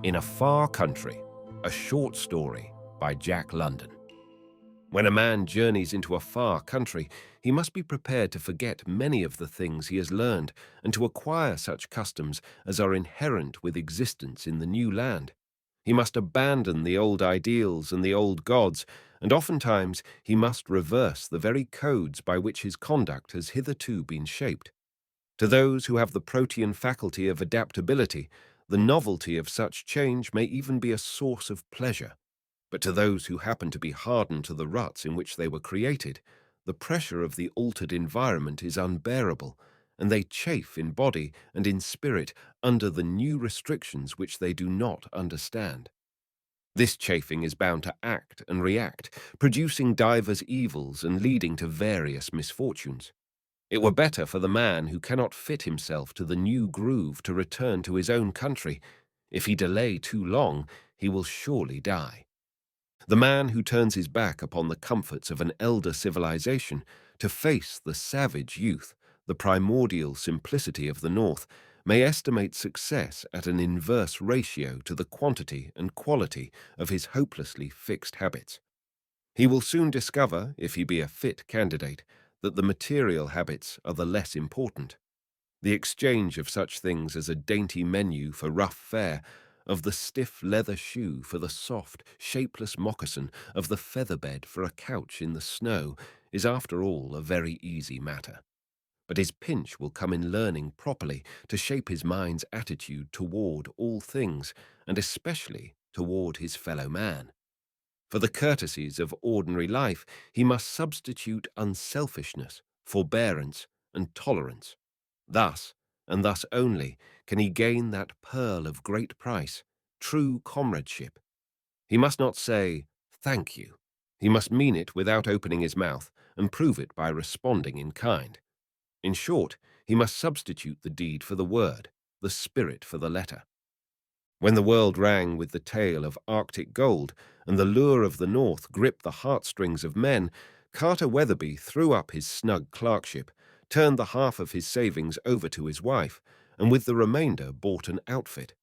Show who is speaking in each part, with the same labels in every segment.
Speaker 1: In a Far Country, a short story by Jack London. When a man journeys into a far country, he must be prepared to forget many of the things he has learned and to acquire such customs as are inherent with existence in the new land. He must abandon the old ideals and the old gods, and oftentimes he must reverse the very codes by which his conduct has hitherto been shaped. To those who have the protean faculty of adaptability, the novelty of such change may even be a source of pleasure. But to those who happen to be hardened to the ruts in which they were created, the pressure of the altered environment is unbearable, and they chafe in body and in spirit under the new restrictions which they do not understand. This chafing is bound to act and react, producing divers evils and leading to various misfortunes. It were better for the man who cannot fit himself to the new groove to return to his own country. If he delay too long, he will surely die. The man who turns his back upon the comforts of an elder civilization to face the savage youth, the primordial simplicity of the North, may estimate success at an inverse ratio to the quantity and quality of his hopelessly fixed habits. He will soon discover, if he be a fit candidate, that the material habits are the less important. The exchange of such things as a dainty menu for rough fare, of the stiff leather shoe for the soft, shapeless moccasin, of the feather bed for a couch in the snow, is after all a very easy matter. But his pinch will come in learning properly to shape his mind's attitude toward all things, and especially toward his fellow man. For the courtesies of ordinary life, he must substitute unselfishness, forbearance, and tolerance. Thus, and thus only, can he gain that pearl of great price, true comradeship. He must not say, "Thank you." He must mean it without opening his mouth, and prove it by responding in kind. In short, he must substitute the deed for the word, the spirit for the letter. When the world rang with the tale of Arctic gold and the lure of the North gripped the heartstrings of men, Carter Weatherbee threw up his snug clerkship, turned the half of his savings over to his wife, and with the remainder bought an outfit.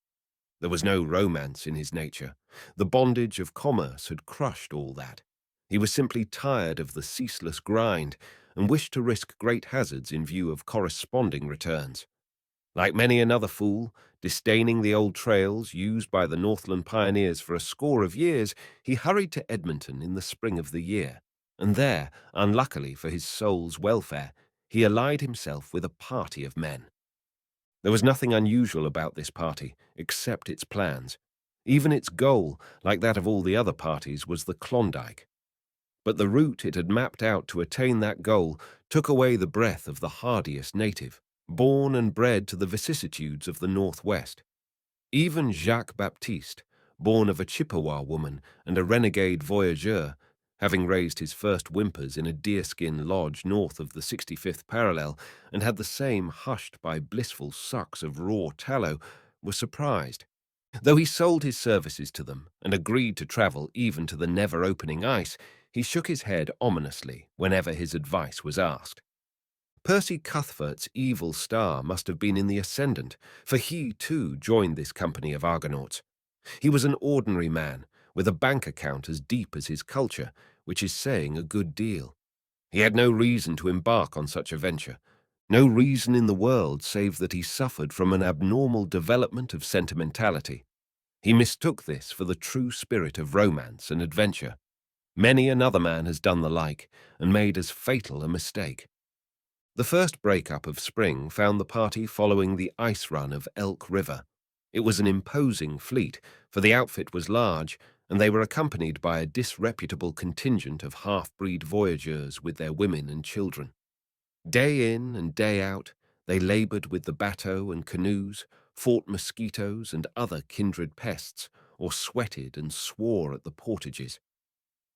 Speaker 1: There was no romance in his nature. The bondage of commerce had crushed all that. He was simply tired of the ceaseless grind and wished to risk great hazards in view of corresponding returns. Like many another fool, disdaining the old trails used by the Northland pioneers for a score of years, he hurried to Edmonton in the spring of the year, and there, unluckily for his soul's welfare, he allied himself with a party of men. There was nothing unusual about this party, except its plans. Even its goal, like that of all the other parties, was the Klondike. But the route it had mapped out to attain that goal took away the breath of the hardiest native, born and bred to the vicissitudes of the Northwest. Even Jacques Baptiste, born of a Chippewa woman and a renegade voyageur, having raised his first whimpers in a deerskin lodge north of the 65th parallel and had the same hushed by blissful sucks of raw tallow, was surprised. Though he sold his services to them and agreed to travel even to the never-opening ice, he shook his head ominously whenever his advice was asked. Percy Cuthfert's evil star must have been in the ascendant, for he, too, joined this company of Argonauts. He was an ordinary man, with a bank account as deep as his culture, which is saying a good deal. He had no reason to embark on such a venture, no reason in the world save that he suffered from an abnormal development of sentimentality. He mistook this for the true spirit of romance and adventure. Many another man has done the like, and made as fatal a mistake. The first break-up of spring found the party following the ice run of Elk River. It was an imposing fleet, for the outfit was large, and they were accompanied by a disreputable contingent of half-breed voyageurs with their women and children. Day in and day out, they labored with the bateaux and canoes, fought mosquitoes and other kindred pests, or sweated and swore at the portages.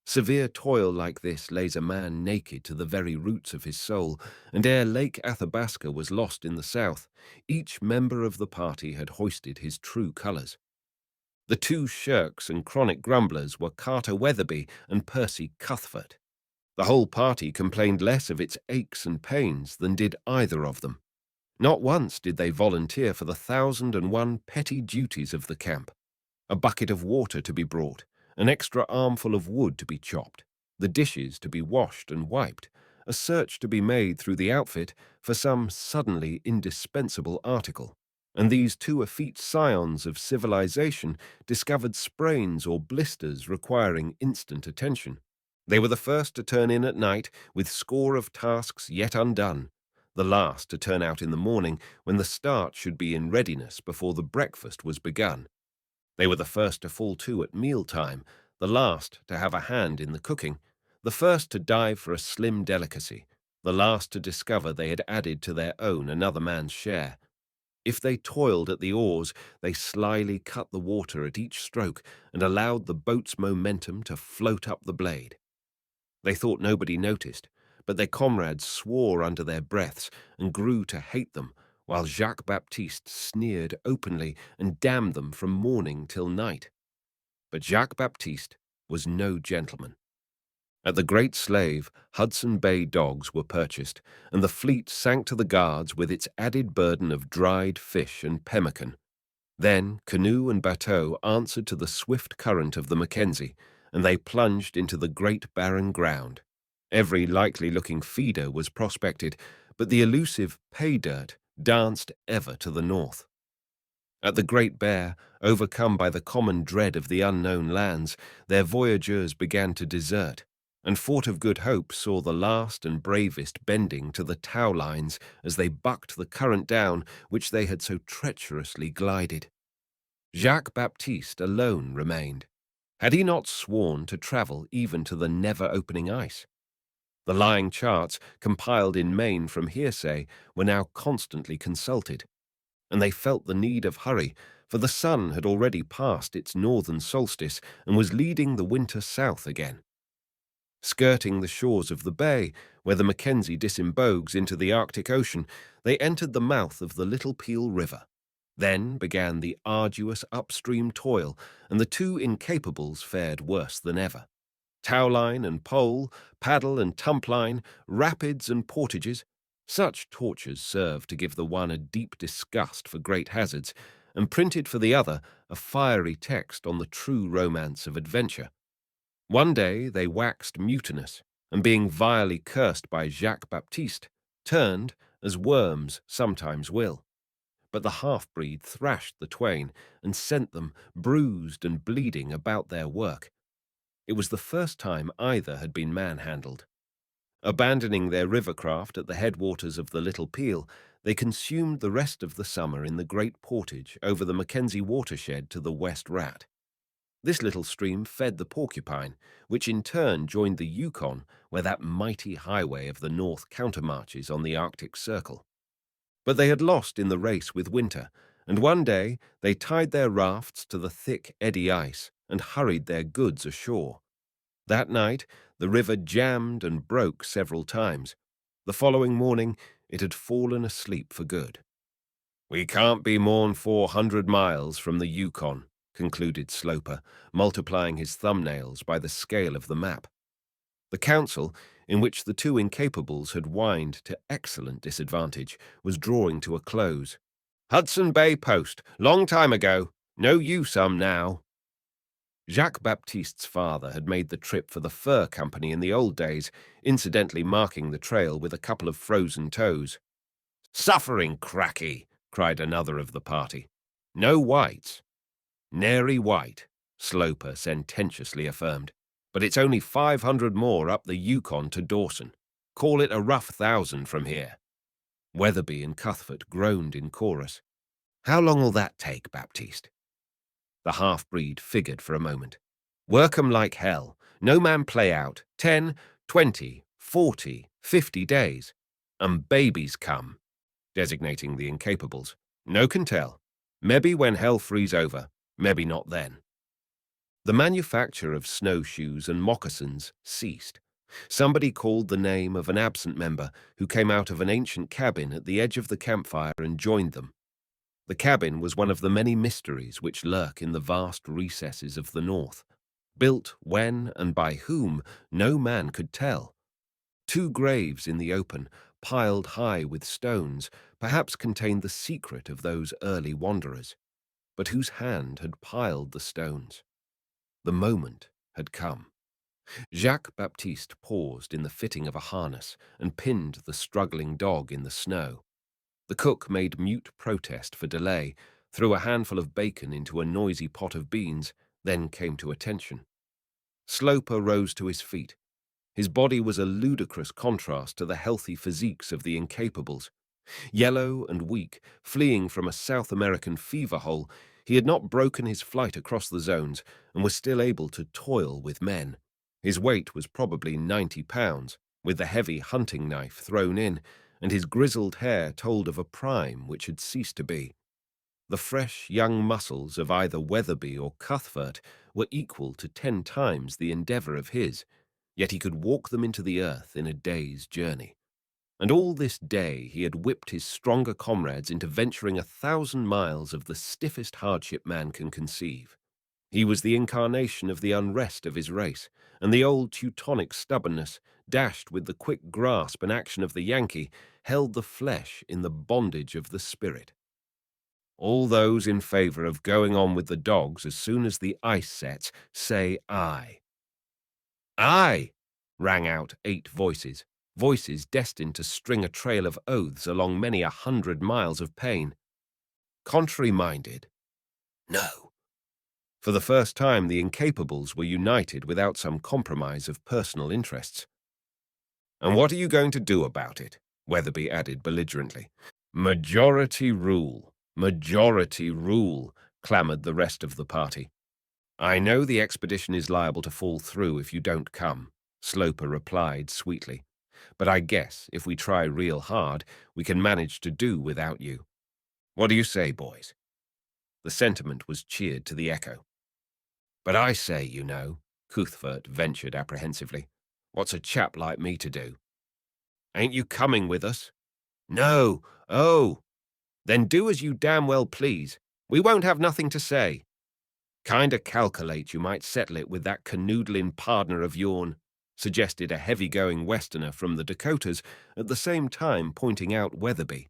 Speaker 1: Severe toil like this lays a man naked to the very roots of his soul, and ere Lake Athabasca was lost in the south, each member of the party had hoisted his true colours. The two shirks and chronic grumblers were Carter Weatherbee and Percy Cuthfert. The whole party complained less of its aches and pains than did either of them. Not once did they volunteer for the 1,001 petty duties of the camp. a bucket of water to be brought, an extra armful of wood to be chopped, the dishes to be washed and wiped, a search to be made through the outfit for some suddenly indispensable article. And these two effete scions of civilization discovered sprains or blisters requiring instant attention. They were the first to turn in at night with score of tasks yet undone, the last to turn out in the morning when the start should be in readiness before the breakfast was begun. They were the first to fall to at mealtime, the last to have a hand in the cooking, the first to dive for a slim delicacy, the last to discover they had added to their own another man's share. If they toiled at the oars, they slyly cut the water at each stroke and allowed the boat's momentum to float up the blade. They thought nobody noticed, but their comrades swore under their breaths and grew to hate them, while Jacques Baptiste sneered openly and damned them from morning till night. But Jacques Baptiste was no gentleman. At the Great Slave, Hudson Bay dogs were purchased, and the fleet sank to the guards with its added burden of dried fish and pemmican. Then canoe and bateau answered to the swift current of the Mackenzie, and they plunged into the great barren ground. Every likely-looking feeder was prospected, but the elusive pay dirt danced ever to the north. At the Great Bear, overcome by the common dread of the unknown lands, their voyageurs began to desert, and Fort of Good Hope saw the last and bravest bending to the tow lines as they bucked the current down which they had so treacherously glided. Jacques Baptiste alone remained. Had he not sworn to travel even to the never-opening ice? The lying charts, compiled in Maine from hearsay, were now constantly consulted, and they felt the need of hurry, for the sun had already passed its northern solstice and was leading the winter south again. Skirting the shores of the bay, where the Mackenzie disembogues into the Arctic Ocean, they entered the mouth of the Little Peel River. Then began the arduous upstream toil, and the two incapables fared worse than ever. Towline and pole, paddle and tumpline, rapids and portages, such tortures served to give the one a deep disgust for great hazards, and printed for the other a fiery text on the true romance of adventure. One day they waxed mutinous, and being vilely cursed by Jacques Baptiste, turned, as worms sometimes will. But the half-breed thrashed the twain and sent them, bruised and bleeding, about their work. It was the first time either had been manhandled. Abandoning their rivercraft at the headwaters of the Little Peel, they consumed the rest of the summer in the great portage over the Mackenzie watershed to the West Rat. This little stream fed the Porcupine, which in turn joined the Yukon, where that mighty highway of the north countermarches on the Arctic Circle. But they had lost in the race with winter, and one day they tied their rafts to the thick eddy ice and hurried their goods ashore. That night the river jammed and broke several times. The following morning it had fallen asleep for good. "We can't be more'n 400 miles from the Yukon," concluded Sloper, multiplying his thumbnails by the scale of the map. The council, in which the two incapables had whined to excellent disadvantage, was drawing to a close. "Hudson Bay Post, long time ago. No use now." Jacques Baptiste's father had made the trip for the fur company in the old days, incidentally marking the trail with a couple of frozen toes. "Suffering cracky," cried another of the party. "No whites." "Nary white," Sloper sententiously affirmed. "But it's only 500 more up the Yukon to Dawson. Call it a rough 1,000 from here." Weatherbee and Cuthfert groaned in chorus. "How long'll that take, Baptiste?" The half-breed figured for a moment. "Work 'em like hell. No man play out. 10, 20, 40, 50 days. And babies come," designating the incapables. "No can tell. Mebbe when hell freeze over. Mebbe not then." The manufacture of snowshoes and moccasins ceased. Somebody called the name of an absent member who came out of an ancient cabin at the edge of the campfire and joined them. The cabin was one of the many mysteries which lurk in the vast recesses of the north. Built when and by whom, no man could tell. Two graves in the open, piled high with stones, perhaps contained the secret of those early wanderers. but whose hand had piled the stones. The moment had come. Jacques-Baptiste paused in the fitting of a harness and pinned the struggling dog in the snow. The cook made mute protest for delay, threw a handful of bacon into a noisy pot of beans, then came to attention. Sloper rose to his feet. His body was a ludicrous contrast to the healthy physiques of the incapables. Yellow and weak, fleeing from a South American fever hole, he had not broken his flight across the zones and was still able to toil with men. His weight was probably 90 pounds, with the heavy hunting knife thrown in, and his grizzled hair told of a prime which had ceased to be. The fresh young muscles of either Weatherbee or Cuthfert were equal to 10 times the endeavour of his, yet he could walk them into the earth in a day's journey. And all this day he had whipped his stronger comrades into venturing 1,000 miles of the stiffest hardship man can conceive. He was the incarnation of the unrest of his race, and the old Teutonic stubbornness, dashed with the quick grasp and action of the Yankee, held the flesh in the bondage of the spirit. All those in favour of going on with the dogs as soon as the ice sets, say aye. Aye! Rang out 8 voices, voices destined to string a trail of oaths along many 100 miles of pain. Contrary-minded? No. For the first time, the incapables were united without some compromise of personal interests. And what are you going to do about it? Weatherbee added belligerently. Majority rule, clamoured the rest of the party. I know the expedition is liable to fall through if you don't come, Sloper replied sweetly. But I guess if we try real hard, we can manage to do without you. What do you say, boys? The sentiment was cheered to the echo. But I say, you know, Cuthfert ventured apprehensively, what's a chap like me to do? Ain't you coming with us? No. Oh. Then do as you damn well please. We won't have nothing to say. Kinda calculate you might settle it with that canoodling partner of yourn, suggested a heavy-going Westerner from the Dakotas, at the same time pointing out Weatherbee.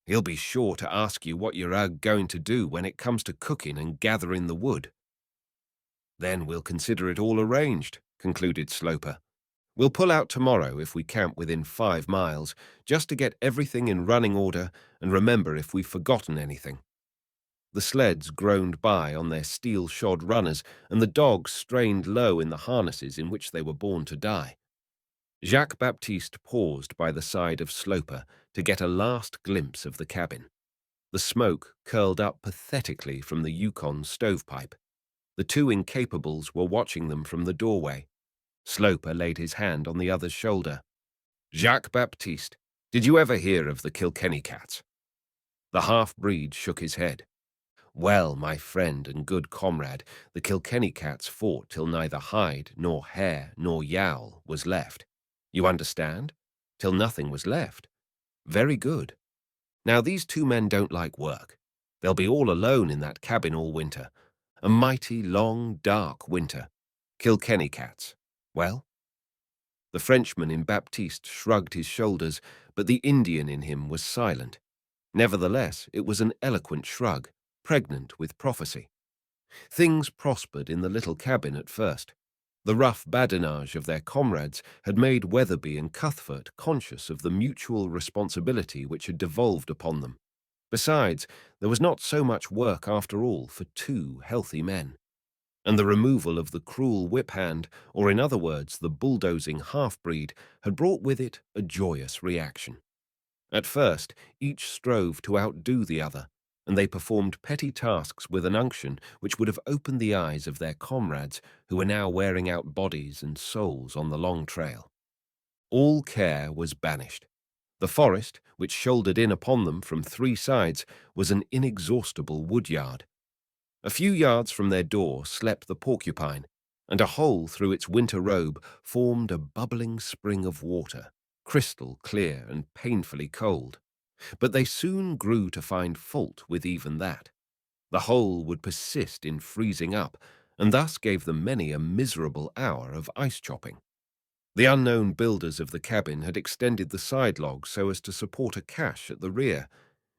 Speaker 1: He'll be sure to ask you what you're going to do when it comes to cooking and gathering the wood. Then we'll consider it all arranged, concluded Sloper. We'll pull out tomorrow if we camp within 5 miles, just to get everything in running order and remember if we've forgotten anything. The sleds groaned by on their steel-shod runners, and the dogs strained low in the harnesses in which they were born to die. Jacques-Baptiste paused by the side of Sloper to get a last glimpse of the cabin. The smoke curled up pathetically from the Yukon stovepipe. The 2 incapables were watching them from the doorway. Sloper laid his hand on the other's shoulder. Jacques-Baptiste, did you ever hear of the Kilkenny cats? The half-breed shook his head. Well, my friend and good comrade, the Kilkenny cats fought till neither hide, nor hair, nor yowl was left. You understand? Till nothing was left. Very good. Now these 2 men don't like work. They'll be all alone in that cabin all winter. A mighty, long, dark winter. Kilkenny cats. Well? The Frenchman in Baptiste shrugged his shoulders, but the Indian in him was silent. Nevertheless, it was an eloquent shrug, pregnant with prophecy. Things prospered in the little cabin at first. The rough badinage of their comrades had made Weatherbee and Cuthfert conscious of the mutual responsibility which had devolved upon them. Besides, there was not so much work after all for 2 healthy men. And the removal of the cruel whip-hand, or in other words, the bulldozing half-breed, had brought with it a joyous reaction. At first, each strove to outdo the other, and they performed petty tasks with an unction which would have opened the eyes of their comrades who were now wearing out bodies and souls on the long trail. All care was banished. The forest, which shouldered in upon them from 3 sides, was an inexhaustible woodyard. A few yards from their door slept the porcupine, and a hole through its winter robe formed a bubbling spring of water, crystal clear and painfully cold. But they soon grew to find fault with even that. The hole would persist in freezing up, and thus gave them many a miserable hour of ice chopping. The unknown builders of the cabin had extended the side logs so as to support a cache at the rear.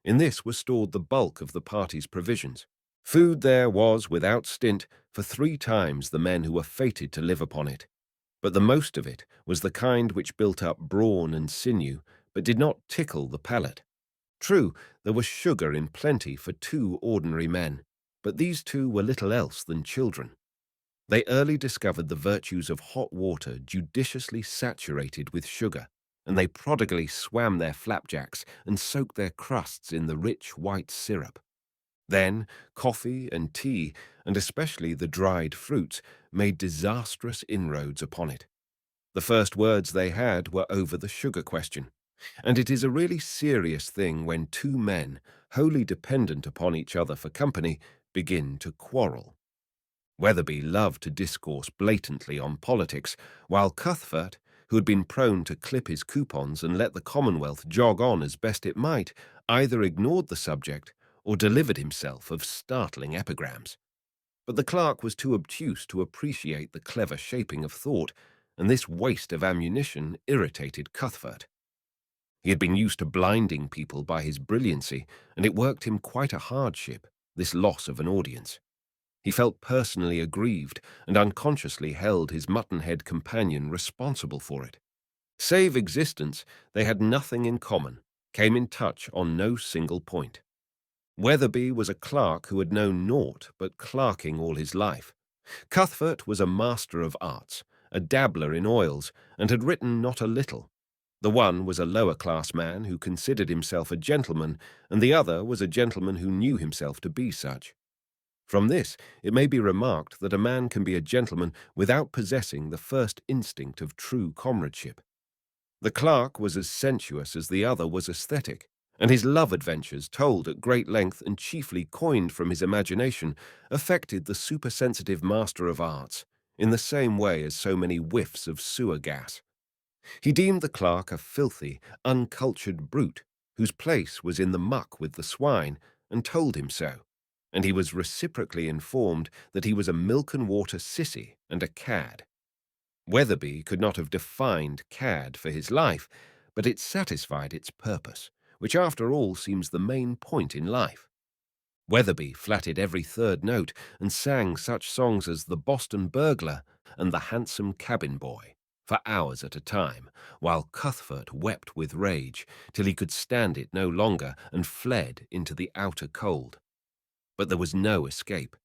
Speaker 1: In this was stored the bulk of the party's provisions. Food there was, without stint, for 3 times the men who were fated to live upon it. But the most of it was the kind which built up brawn and sinew, but did not tickle the palate. True, there was sugar in plenty for 2 ordinary men, but these 2 were little else than children. They early discovered the virtues of hot water judiciously saturated with sugar, and they prodigally swam their flapjacks and soaked their crusts in the rich white syrup. Then coffee and tea, and especially the dried fruits, made disastrous inroads upon it. The first words they had were over the sugar question, and it is a really serious thing when 2 men, wholly dependent upon each other for company, begin to quarrel. Weatherby loved to discourse blatantly on politics, while Cuthfert, who had been prone to clip his coupons and let the Commonwealth jog on as best it might, either ignored the subject or delivered himself of startling epigrams. But the clerk was too obtuse to appreciate the clever shaping of thought, and this waste of ammunition irritated Cuthfert. He had been used to blinding people by his brilliancy, and it worked him quite a hardship, this loss of an audience. He felt personally aggrieved and unconsciously held his mutton-head companion responsible for it. Save existence, they had nothing in common, came in touch on no single point. Weatherby was a clerk who had known naught but clerking all his life. Cuthfert was a master of arts, a dabbler in oils, and had written not a little. The one was a lower-class man who considered himself a gentleman, and the other was a gentleman who knew himself to be such. From this, it may be remarked that a man can be a gentleman without possessing the first instinct of true comradeship. The clerk was as sensuous as the other was aesthetic, and his love adventures, told at great length and chiefly coined from his imagination, affected the supersensitive master of arts, in the same way as so many whiffs of sewer gas. He deemed the clerk a filthy, uncultured brute, whose place was in the muck with the swine, and told him so, and he was reciprocally informed that he was a milk-and-water sissy and a cad. Weatherby could not have defined cad for his life, but it satisfied its purpose, which after all seems the main point in life. Weatherby flatted every third note and sang such songs as The Boston Burglar and The Handsome Cabin Boy for hours at a time, while Cuthfert wept with rage till he could stand it no longer and fled into the outer cold. But there was no escape.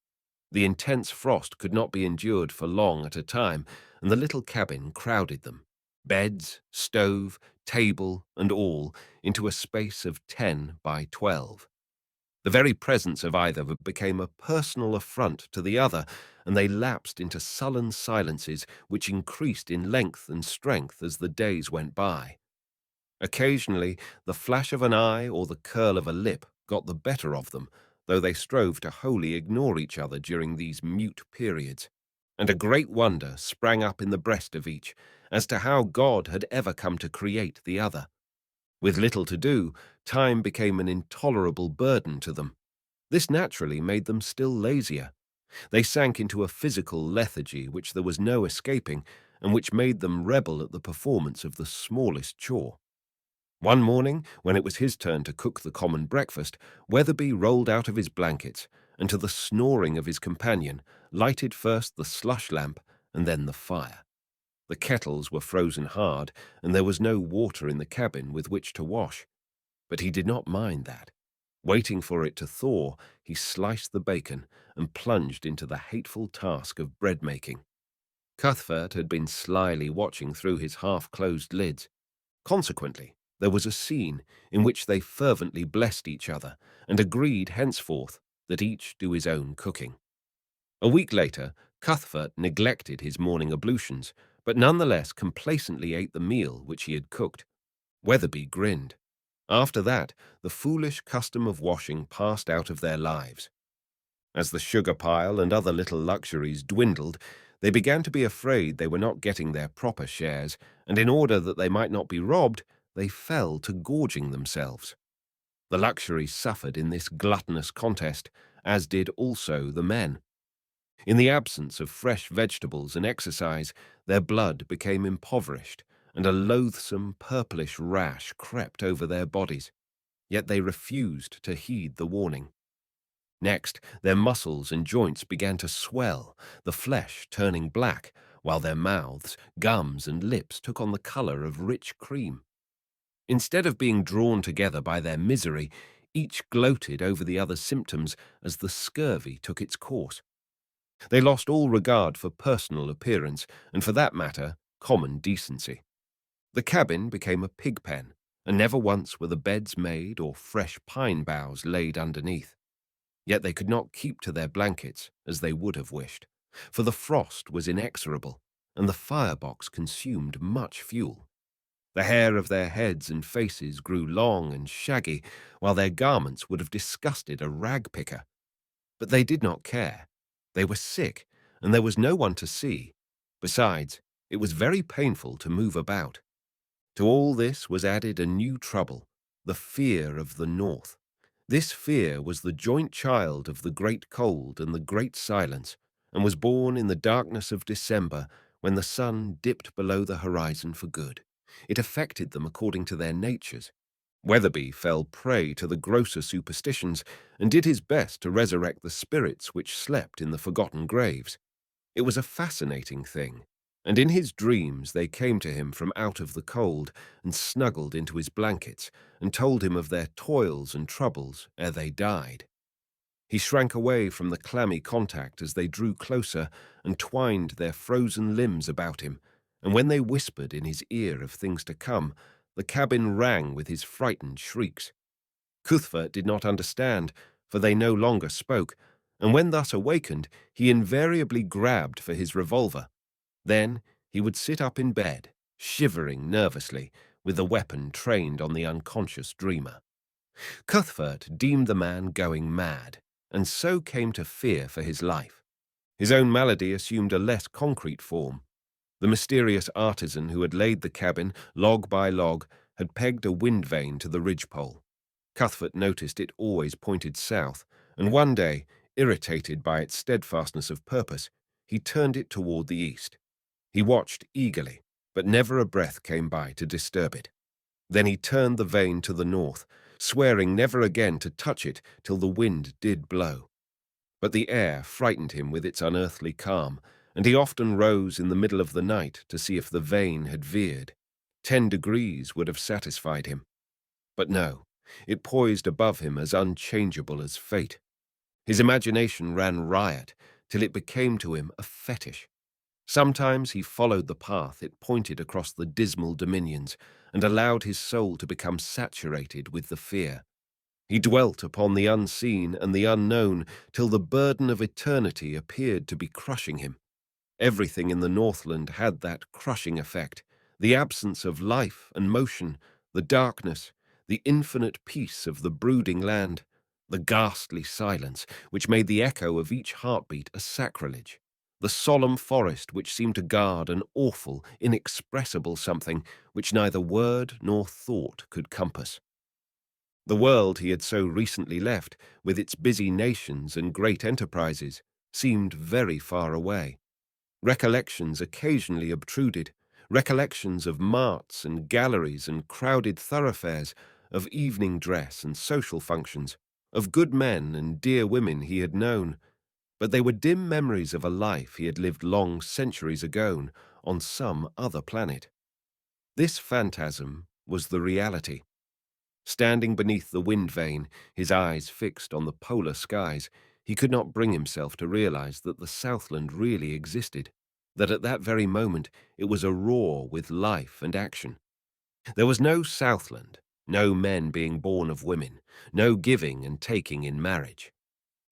Speaker 1: The intense frost could not be endured for long at a time, and the little cabin crowded them, beds, stove, table, and all, into a space of 10 by 12. The very presence of either became a personal affront to the other, and they lapsed into sullen silences which increased in length and strength as the days went by. Occasionally, the flash of an eye or the curl of a lip got the better of them, though they strove to wholly ignore each other during these mute periods, and a great wonder sprang up in the breast of each as to how God had ever come to create the other. With little to do, time became an intolerable burden to them. This naturally made them still lazier. They sank into a physical lethargy which there was no escaping, and which made them rebel at the performance of the smallest chore. One morning, when it was his turn to cook the common breakfast, Weatherby rolled out of his blankets, and to the snoring of his companion, lighted first the slush lamp and then the fire. The kettles were frozen hard, and there was no water in the cabin with which to wash. But he did not mind that. Waiting for it to thaw, he sliced the bacon and plunged into the hateful task of bread-making. Cuthfert had been slyly watching through his half-closed lids. Consequently, there was a scene in which they fervently blessed each other and agreed henceforth that each do his own cooking. A week later, Cuthfert neglected his morning ablutions, but nonetheless complacently ate the meal which he had cooked. Weatherby grinned. After that, the foolish custom of washing passed out of their lives. As the sugar pile and other little luxuries dwindled, they began to be afraid they were not getting their proper shares, and in order that they might not be robbed, they fell to gorging themselves. The luxuries suffered in this gluttonous contest, as did also the men. In the absence of fresh vegetables and exercise, their blood became impoverished, and a loathsome purplish rash crept over their bodies. Yet they refused to heed the warning. Next, their muscles and joints began to swell, the flesh turning black, while their mouths, gums, and lips took on the color of rich cream. Instead of being drawn together by their misery, each gloated over the other's symptoms as the scurvy took its course. They lost all regard for personal appearance, and for that matter, common decency. The cabin became a pig pen, and never once were the beds made or fresh pine boughs laid underneath. Yet they could not keep to their blankets as they would have wished, for the frost was inexorable, and the firebox consumed much fuel. The hair of their heads and faces grew long and shaggy, while their garments would have disgusted a rag picker. But they did not care. They were sick, and there was no one to see. Besides, it was very painful to move about. To all this was added a new trouble, the fear of the north. This fear was the joint child of the great cold and the great silence, and was born in the darkness of December when the sun dipped below the horizon for good. It affected them according to their natures. Weatherby fell prey to the grosser superstitions and did his best to resurrect the spirits which slept in the forgotten graves. It was a fascinating thing, and in his dreams they came to him from out of the cold and snuggled into his blankets and told him of their toils and troubles ere they died. He shrank away from the clammy contact as they drew closer and twined their frozen limbs about him, and when they whispered in his ear of things to come, the cabin rang with his frightened shrieks. Cuthfert did not understand, for they no longer spoke, and when thus awakened, he invariably grabbed for his revolver. Then he would sit up in bed, shivering nervously, with the weapon trained on the unconscious dreamer. Cuthfert deemed the man going mad, and so came to fear for his life. His own malady assumed a less concrete form. The mysterious artisan who had laid the cabin, log by log, had pegged a wind vane to the ridgepole. Cuthfert noticed it always pointed south, and one day, irritated by its steadfastness of purpose, he turned it toward the east. He watched eagerly, but never a breath came by to disturb it. Then he turned the vane to the north, swearing never again to touch it till the wind did blow. But the air frightened him with its unearthly calm, and he often rose in the middle of the night to see if the vane had veered. 10 degrees would have satisfied him. But no, it poised above him as unchangeable as fate. His imagination ran riot till it became to him a fetish. Sometimes he followed the path it pointed across the dismal dominions and allowed his soul to become saturated with the fear. He dwelt upon the unseen and the unknown till the burden of eternity appeared to be crushing him. Everything in the Northland had that crushing effect, the absence of life and motion, the darkness, the infinite peace of the brooding land, the ghastly silence which made the echo of each heartbeat a sacrilege, the solemn forest which seemed to guard an awful, inexpressible something which neither word nor thought could compass. The world he had so recently left, with its busy nations and great enterprises, seemed very far away. Recollections occasionally obtruded, recollections of marts and galleries and crowded thoroughfares, of evening dress and social functions, of good men and dear women he had known, but they were dim memories of a life he had lived long centuries ago on some other planet. This phantasm was the reality. Standing beneath the wind vane, his eyes fixed on the polar skies, he could not bring himself to realize that the Southland really existed, that at that very moment it was aroar with life and action. There was no Southland, no men being born of women, no giving and taking in marriage.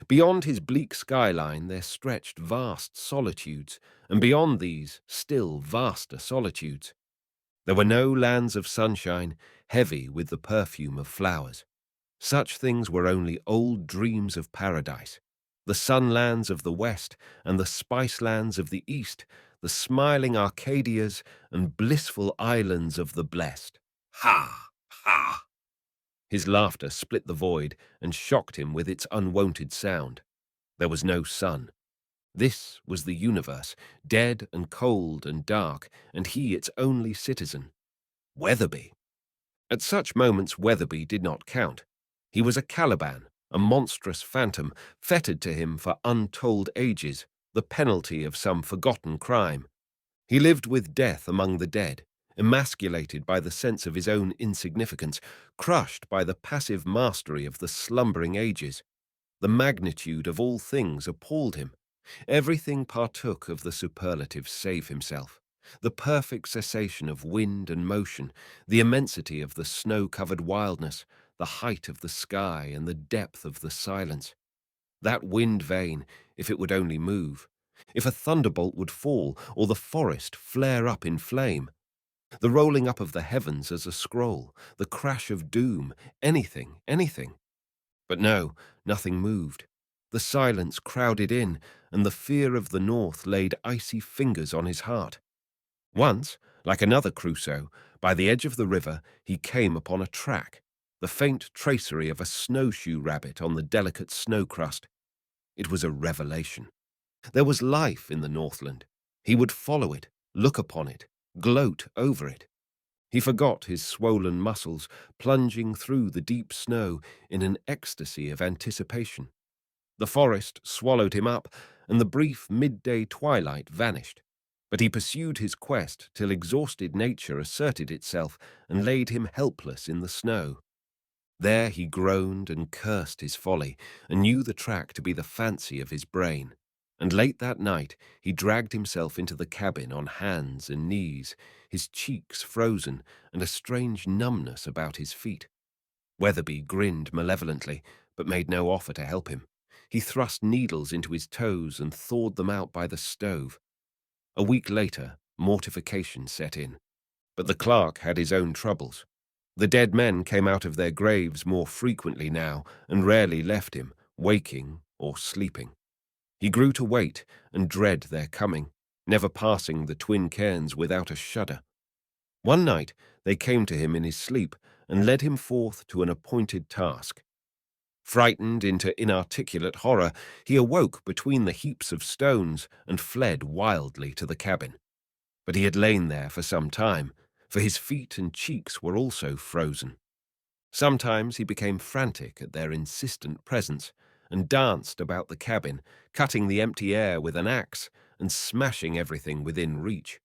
Speaker 1: Beyond his bleak skyline there stretched vast solitudes, and beyond these still vaster solitudes. There were no lands of sunshine, heavy with the perfume of flowers. Such things were only old dreams of paradise, the sunlands of the west and the spicelands of the east, the smiling Arcadias and blissful islands of the blessed. Ha! Ha! His laughter split the void and shocked him with its unwonted sound. There was no sun. This was the universe, dead and cold and dark, and he its only citizen. Weatherby. At such moments Weatherby did not count. He was a Caliban, a monstrous phantom fettered to him for untold ages, the penalty of some forgotten crime. He lived with death among the dead, emasculated by the sense of his own insignificance, crushed by the passive mastery of the slumbering ages. The magnitude of all things appalled him. Everything partook of the superlative save himself. The perfect cessation of wind and motion, the immensity of the snow-covered wildness, the height of the sky and the depth of the silence. That wind vane, if it would only move, if a thunderbolt would fall or the forest flare up in flame, the rolling up of the heavens as a scroll, the crash of doom, anything, anything. But no, nothing moved. The silence crowded in, and the fear of the north laid icy fingers on his heart. Once, like another Crusoe, by the edge of the river he came upon a track, the faint tracery of a snowshoe rabbit on the delicate snow crust. It was a revelation. There was life in the Northland. He would follow it, look upon it, gloat over it. He forgot his swollen muscles, plunging through the deep snow in an ecstasy of anticipation. The forest swallowed him up, and the brief midday twilight vanished. But he pursued his quest till exhausted nature asserted itself and laid him helpless in the snow. There he groaned and cursed his folly, and knew the track to be the fancy of his brain. And late that night he dragged himself into the cabin on hands and knees, his cheeks frozen and a strange numbness about his feet. Weatherby grinned malevolently, but made no offer to help him. He thrust needles into his toes and thawed them out by the stove. A week later, mortification set in. But the clerk had his own troubles. The dead men came out of their graves more frequently now and rarely left him, waking or sleeping. He grew to wait and dread their coming, never passing the twin cairns without a shudder. One night they came to him in his sleep and led him forth to an appointed task. Frightened into inarticulate horror, he awoke between the heaps of stones and fled wildly to the cabin. But he had lain there for some time, for his feet and cheeks were also frozen. Sometimes he became frantic at their insistent presence and danced about the cabin, cutting the empty air with an axe and smashing everything within reach.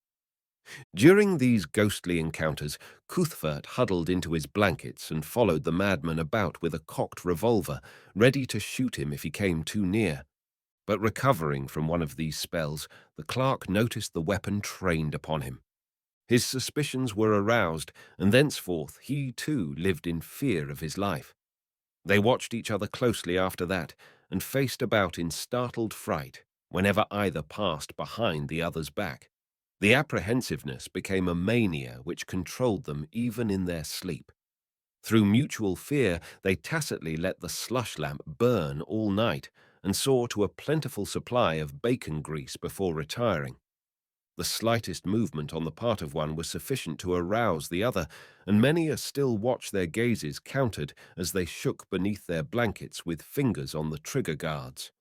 Speaker 1: During these ghostly encounters, Cuthfert huddled into his blankets and followed the madman about with a cocked revolver, ready to shoot him if he came too near. But recovering from one of these spells, the clerk noticed the weapon trained upon him. His suspicions were aroused, and thenceforth he too lived in fear of his life. They watched each other closely after that, and faced about in startled fright whenever either passed behind the other's back. The apprehensiveness became a mania which controlled them even in their sleep. Through mutual fear, they tacitly let the slush lamp burn all night and saw to a plentiful supply of bacon grease before retiring. The slightest movement on the part of one was sufficient to arouse the other, and many a still watch their gazes countered as they shook beneath their blankets with fingers on the trigger guards.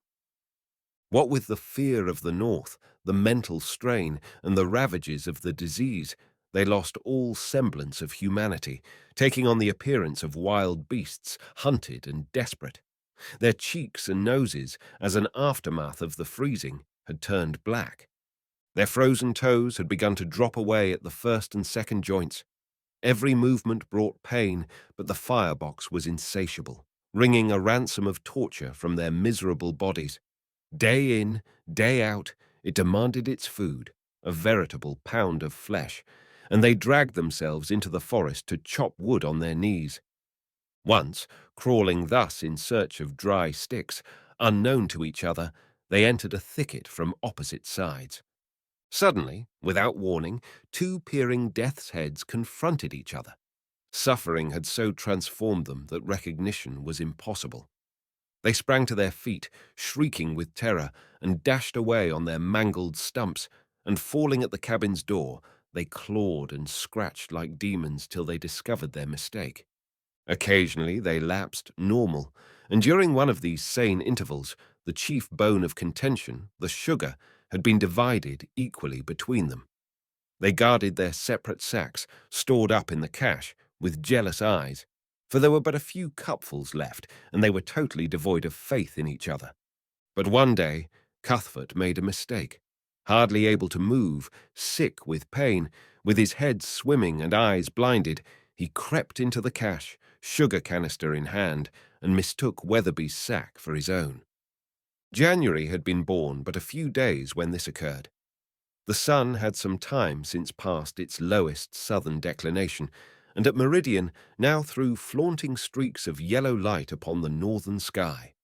Speaker 1: What with the fear of the north, the mental strain, and the ravages of the disease, they lost all semblance of humanity, taking on the appearance of wild beasts, hunted and desperate. Their cheeks and noses, as an aftermath of the freezing, had turned black. Their frozen toes had begun to drop away at the first and second joints. Every movement brought pain, but the firebox was insatiable, wringing a ransom of torture from their miserable bodies. Day in, day out, it demanded its food, a veritable pound of flesh, and they dragged themselves into the forest to chop wood on their knees. Once, crawling thus in search of dry sticks, unknown to each other, they entered a thicket from opposite sides. Suddenly, without warning, two peering death's heads confronted each other. Suffering had so transformed them that recognition was impossible. They sprang to their feet, shrieking with terror, and dashed away on their mangled stumps, and falling at the cabin's door, they clawed and scratched like demons till they discovered their mistake. Occasionally they lapsed normal, and during one of these sane intervals, the chief bone of contention, the sugar, had been divided equally between them. They guarded their separate sacks, stored up in the cache, with jealous eyes. for there were but a few cupfuls left, and they were totally devoid of faith in each other. But one day, Cuthfert made a mistake. Hardly able to move, sick with pain, with his head swimming and eyes blinded, he crept into the cache, sugar canister in hand, and mistook Weatherbee's sack for his own. January had been born but a few days when this occurred. The sun had some time since passed its lowest southern declination, and at meridian now threw flaunting streaks of yellow light upon the northern sky.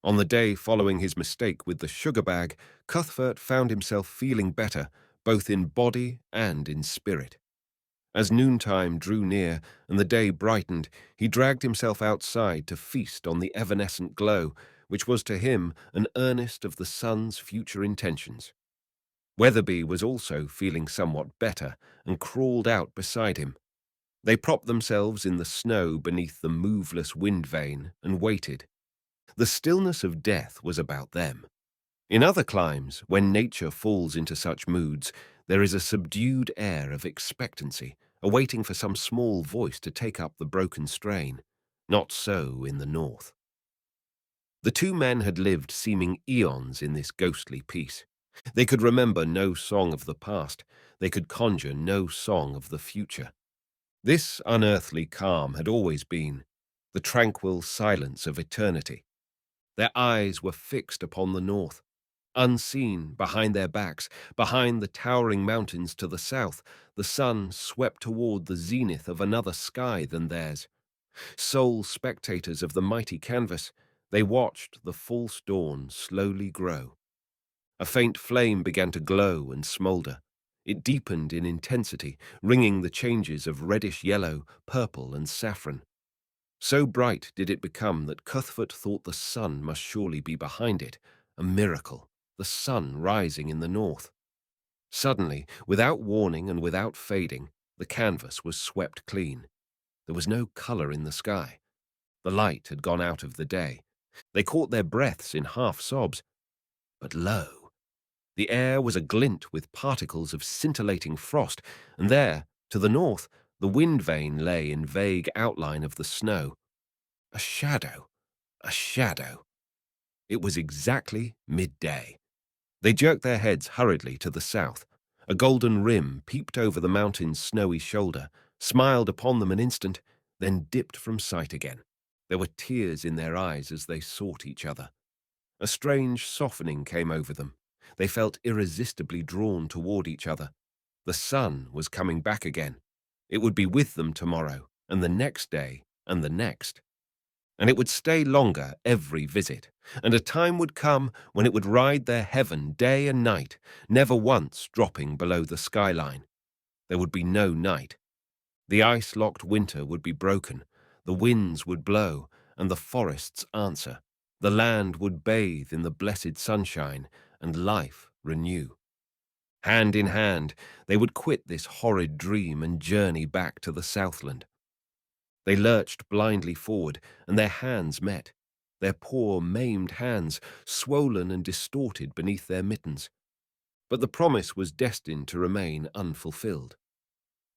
Speaker 1: On the day following his mistake with the sugar bag, Cuthfert found himself feeling better, both in body and in spirit. As noontime drew near and the day brightened, he dragged himself outside to feast on the evanescent glow, which was to him an earnest of the sun's future intentions. Weatherbee was also feeling somewhat better and crawled out beside him. They propped themselves in the snow beneath the moveless wind vane and waited. The stillness of death was about them. In other climes, when nature falls into such moods, there is a subdued air of expectancy, awaiting for some small voice to take up the broken strain. Not so in the north. The two men had lived seeming eons in this ghostly peace. They could remember no song of the past. They could conjure no song of the future. This unearthly calm had always been the tranquil silence of eternity. Their eyes were fixed upon the north. Unseen, behind their backs, behind the towering mountains to the south, the sun swept toward the zenith of another sky than theirs. Sole spectators of the mighty canvas, they watched the false dawn slowly grow. A faint flame began to glow and smoulder. It deepened in intensity, ringing the changes of reddish-yellow, purple, and saffron. So bright did it become that Cuthfert thought the sun must surely be behind it, a miracle, the sun rising in the north. Suddenly, without warning and without fading, the canvas was swept clean. There was no colour in the sky. The light had gone out of the day. They caught their breaths in half-sobs. But lo! The air was aglint with particles of scintillating frost, and there, to the north, the wind vane lay in vague outline of the snow. A shadow, a shadow. It was exactly midday. They jerked their heads hurriedly to the south. A golden rim peeped over the mountain's snowy shoulder, smiled upon them an instant, then dipped from sight again. There were tears in their eyes as they sought each other. A strange softening came over them. They felt irresistibly drawn toward each other. The sun was coming back again. It would be with them tomorrow, and the next day, and the next. And it would stay longer every visit, and a time would come when it would ride their heaven day and night, never once dropping below the skyline. There would be no night. The ice-locked winter would be broken, the winds would blow, and the forests answer. The land would bathe in the blessed sunshine, and life renew. Hand in hand, they would quit this horrid dream and journey back to the Southland. They lurched blindly forward, and their hands met, their poor, maimed hands, swollen and distorted beneath their mittens. But the promise was destined to remain unfulfilled.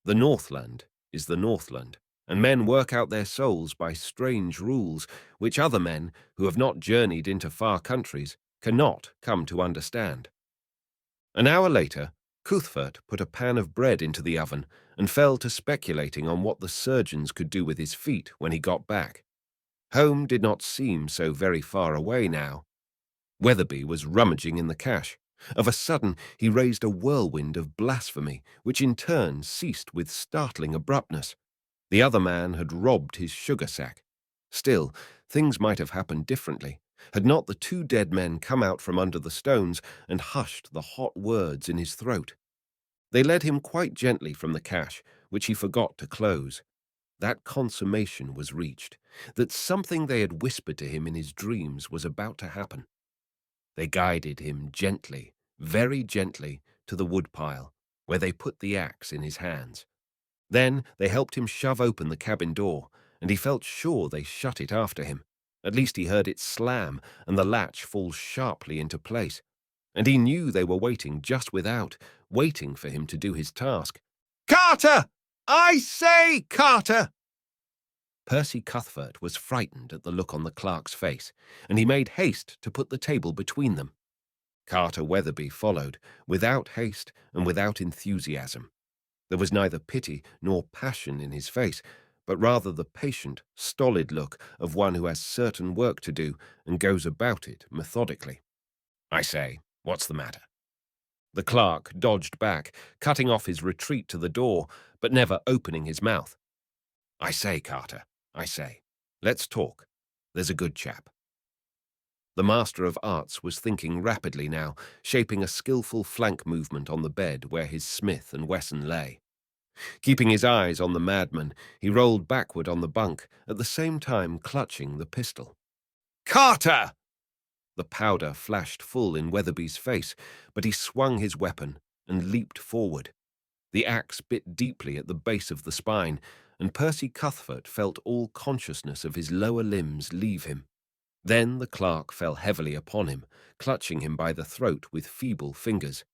Speaker 1: The Northland is the Northland, and men work out their souls by strange rules which other men, who have not journeyed into far countries, cannot come to understand. An hour later, Cuthfert put a pan of bread into the oven and fell to speculating on what the surgeons could do with his feet when he got back. Home did not seem so very far away now. Weatherbee was rummaging in the cache. Of a sudden, he raised a whirlwind of blasphemy, which in turn ceased with startling abruptness. The other man had robbed his sugar sack. Still, things might have happened differently, had not the two dead men come out from under the stones and hushed the hot words in his throat. They led him quite gently from the cache, which he forgot to close. That consummation was reached, that something they had whispered to him in his dreams was about to happen. They guided him gently, very gently, to the woodpile, where they put the axe in his hands. Then they helped him shove open the cabin door, and he felt sure they shut it after him. At least he heard it slam and the latch fall sharply into place. And he knew they were waiting just without, waiting for him to do his task. "Carter! I say, Carter!" Percy Cuthfert was frightened at the look on the clerk's face, and he made haste to put the table between them. Carter Weatherbee followed, without haste and without enthusiasm. There was neither pity nor passion in his face, but rather the patient, stolid look of one who has certain work to do and goes about it methodically. "I say, what's the matter?" The clerk dodged back, cutting off his retreat to the door, but never opening his mouth. "I say, Carter, I say, let's talk. There's a good chap." The Master of Arts was thinking rapidly now, shaping a skillful flank movement on the bed where his Smith and Wesson lay. Keeping his eyes on the madman, he rolled backward on the bunk, at the same time clutching the pistol. "Carter!" The powder flashed full in Weatherby's face, but he swung his weapon and leaped forward. The axe bit deeply at the base of the spine, and Percy Cuthfert felt all consciousness of his lower limbs leave him. Then the clerk fell heavily upon him, clutching him by the throat with feeble fingers.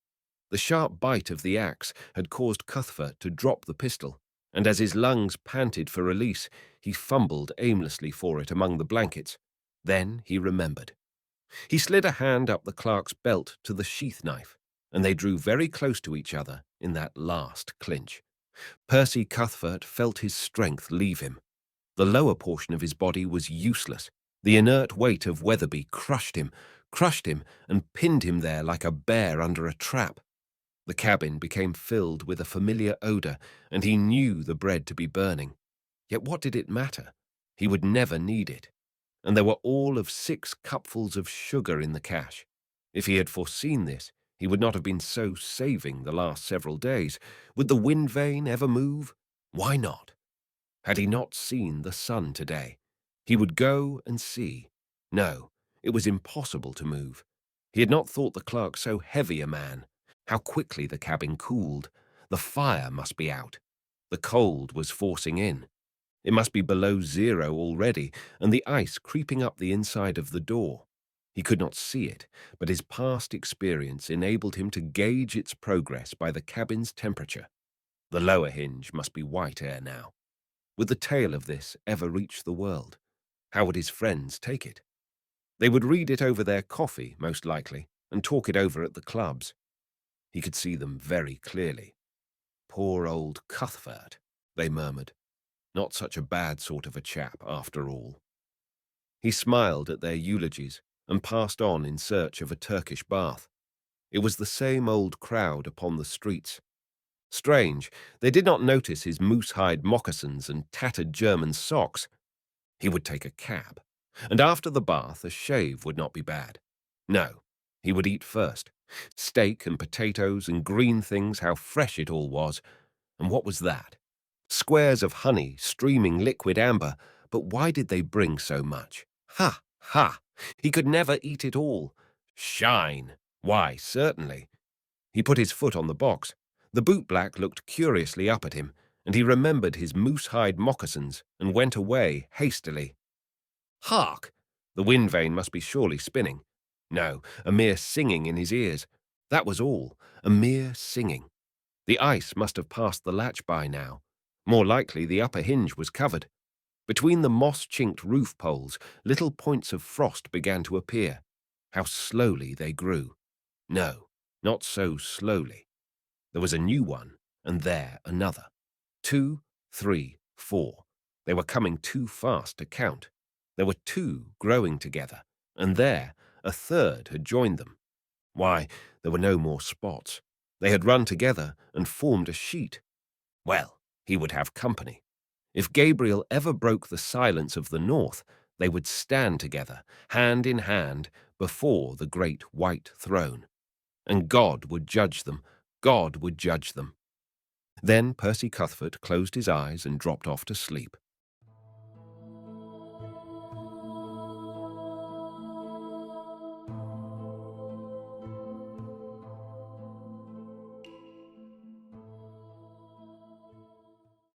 Speaker 1: The sharp bite of the axe had caused Cuthfert to drop the pistol, and as his lungs panted for release, he fumbled aimlessly for it among the blankets. Then he remembered. He slid a hand up the clerk's belt to the sheath knife, and they drew very close to each other in that last clinch. Percy Cuthfert felt his strength leave him. The lower portion of his body was useless. The inert weight of Weatherby crushed him, and pinned him there like a bear under a trap. The cabin became filled with a familiar odor, and he knew the bread to be burning. Yet what did it matter? He would never need it. And there were all of 6 cupfuls of sugar in the cache. If he had foreseen this, he would not have been so saving the last several days. Would the wind vane ever move? Why not? Had he not seen the sun today? He would go and see. No, it was impossible to move. He had not thought the clerk so heavy a man. How quickly the cabin cooled. The fire must be out. The cold was forcing in. It must be below 0 already, and the ice creeping up the inside of the door. He could not see it, but his past experience enabled him to gauge its progress by the cabin's temperature. The lower hinge must be white air now. Would the tale of this ever reach the world? How would his friends take it? They would read it over their coffee, most likely, and talk it over at the clubs. He could see them very clearly. "Poor old Cuthfert," they murmured. Not such a bad sort of a chap, after all. He smiled at their eulogies and passed on in search of a Turkish bath. It was the same old crowd upon the streets. Strange, they did not notice his moose-hide moccasins and tattered German socks. He would take a cab, and after the bath a shave would not be bad. No, he would eat first. Steak and potatoes and green things, how fresh it all was. And what was that? Squares of honey, streaming liquid amber, but why did they bring so much? Ha, ha! He could never eat it all. Shine! Why, certainly. He put his foot on the box. The bootblack looked curiously up at him, and he remembered his moose-hide moccasins and went away hastily. Hark! The wind vane must be surely spinning. No, a mere singing in his ears. That was all, a mere singing. The ice must have passed the latch by now. More likely the upper hinge was covered. Between the moss-chinked roof poles, little points of frost began to appear. How slowly they grew. No, not so slowly. There was a new one, and there another. 2, 3, 4. They were coming too fast to count. There were 2 growing together, and there a third had joined them. Why, there were no more spots. They had run together and formed a sheet. Well, he would have company. If Gabriel ever broke the silence of the north, they would stand together, hand in hand, before the great white throne. And God would judge them. God would judge them. Then Percy Cuthfert closed his eyes and dropped off to sleep.